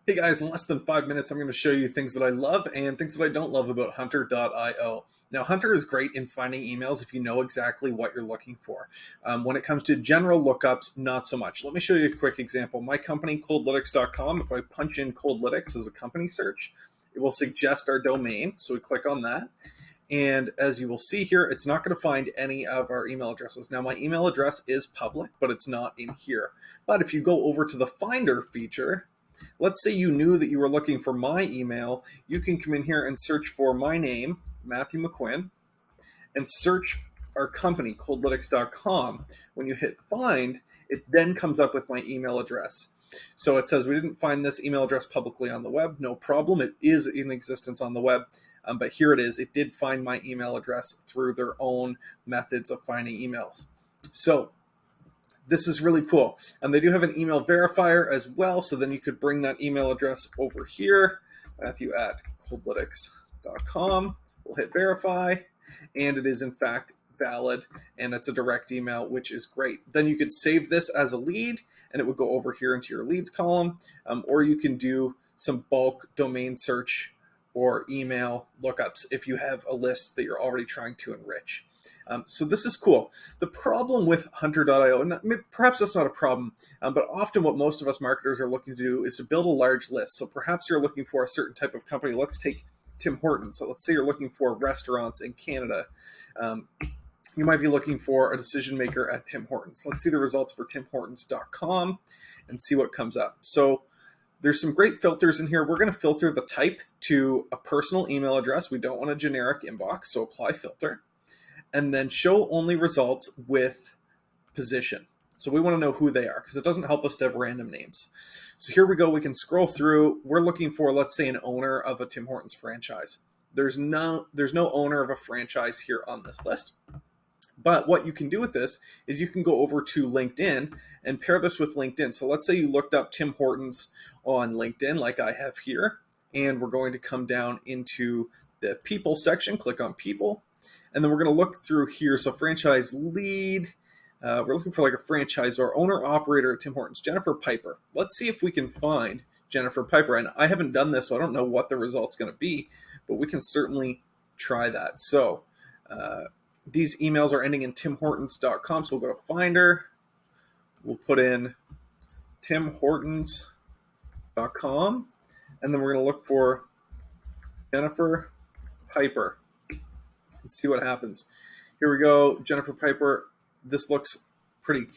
Hey guys, in less than 5 minutes, I'm going to show you things that I love and things that I don't love about Hunter.io. Now, Hunter is great in finding emails if you know exactly what you're looking for. When it comes to general lookups, not so much. Let me show you a quick example. My company, Coldlitics.com, if I punch in Coldlitics as a company search, it will suggest our domain. So we click on that. And as you will see here, it's not going to find any of our email addresses. Now, my email address is public, but it's not in here. But if you go over to the Finder feature, let's say you knew that you were looking for my email, you can come in here and search for my name, Matthew McQuinn, and search our company, coldlytics.com. When you hit find, it then comes up with my email address. So it says we didn't find this email address publicly on the web. No problem. It is in existence on the web. But here it is. It did find my email address through their own methods of finding emails. So this is really cool. And they do have an email verifier as well. So then you could bring that email address over here, Matthew at coldlytics.com. We'll hit verify. And it is in fact valid. And it's a direct email, which is great. Then you could save this as a lead and it would go over here into your leads column. Or you can do some bulk domain search or email lookups if you have a list that you're already trying to enrich. So this is cool. The problem with Hunter.io, and perhaps that's not a problem, but often what most of us marketers are looking to do is to build a large list. So perhaps you're looking for a certain type of company. Let's take Tim Hortons. So let's say you're looking for restaurants in Canada. You might be looking for a decision maker at Tim Hortons. Let's see the results for timhortons.com and see what comes up. So there's some great filters in here. We're going to filter the type to a personal email address. We don't want a generic inbox, so apply filter. And then show only results with position. So we want to know who they are because it doesn't help us to have random names. So here we go. We can scroll through. We're looking for, let's say, an owner of a Tim Hortons franchise. There's no owner of a franchise here on this list. But what you can do with this is you can go over to LinkedIn and pair this with LinkedIn. So let's say you looked up Tim Hortons on LinkedIn like I have here, and we're going to come down into the people section, click on people, and then we're going to look through here. So franchise lead, we're looking for like a franchisor, owner, operator at Tim Hortons, Jennifer Piper. Let's see if we can find Jennifer Piper. And I haven't done this, so I don't know what the result's going to be, but we can certainly try that. So these emails are ending in timhortons.com. So we'll go to Finder. We'll put in timhortons.com. And then we're going to look for Jennifer Piper and see what happens. Here we go. Jennifer Piper. This looks pretty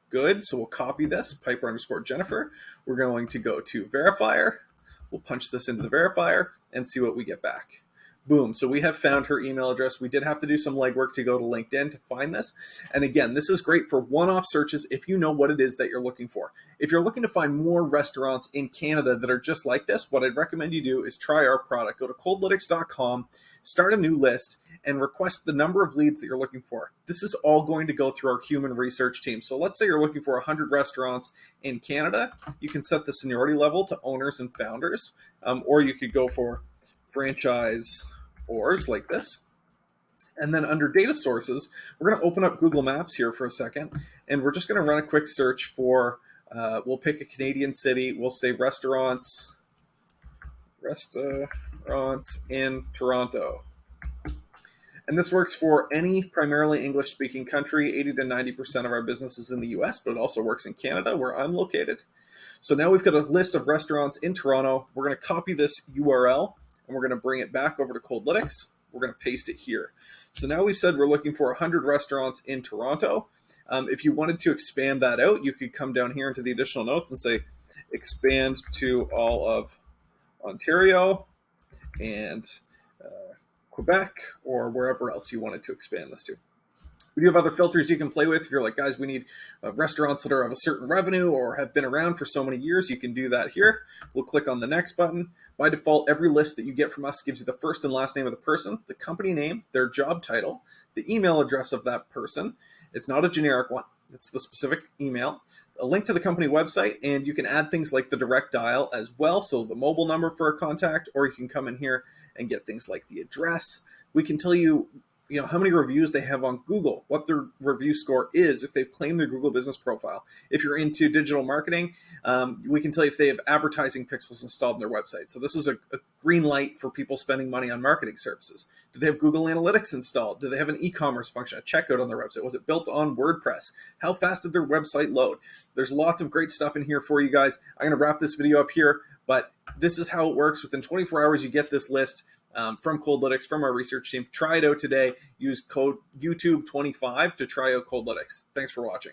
good. So we'll copy this, Piper underscore Jennifer. We're going to go to verifier. We'll punch this into the verifier and see what we get back. Boom. So we have found her email address. We did have to do some legwork to go to LinkedIn to find this. And again, this is great for one-off searches if you know what it is that you're looking for. If you're looking to find more restaurants in Canada that are just like this, what I'd recommend you do is try our product. Go to coldlytics.com, start a new list, and request the number of leads that you're looking for. This is all going to go through our human research team. So let's say you're looking for 100 restaurants in Canada. You can set the seniority level to owners and founders, or you could go for franchise orgs like this. And then under data sources, we're going to open up Google Maps here for a second, and we're just going to run a quick search for, we'll pick a Canadian city. We'll say restaurants in Toronto. And this works for any primarily English-speaking country. 80 to 90% of our business is in the US, but it also works in Canada, where I'm located. So now we've got a list of restaurants in Toronto. We're going to copy this URL, and we're going to bring it back over to Coldlytics. We're going to paste it here. So now we've said we're looking for 100 restaurants in Toronto. If you wanted to expand that out, you could come down here into the additional notes and say, expand to all of Ontario and Quebec, or wherever else you wanted to expand this to. We do have other filters you can play with. If you're like, guys, we need restaurants that are of a certain revenue or have been around for so many years, you can do that here. We'll click on the next button. By default, every list that you get from us gives you the first and last name of the person, the company name, their job title, the email address of that person. It's not a generic one. It's the specific email, a link to the company website, and you can add things like the direct dial as well. So the mobile number for a contact, or you can come in here and get things like the address. We can tell you how many reviews they have on Google, what their review score is, if they've claimed their Google business profile. If you're into digital marketing, we can tell you if they have advertising pixels installed on their website. So this is a green light for people spending money on marketing services. Do they have Google Analytics installed? Do they have an e-commerce function, a checkout on their website? Was it built on WordPress? How fast did their website load? There's lots of great stuff in here for you guys. I'm going to wrap this video up here, but this is how it works. Within 24 hours, you get this list. From Coldlitic, from our research team. Try it out today. Use code YouTube25 to try out Coldlitic. Thanks for watching.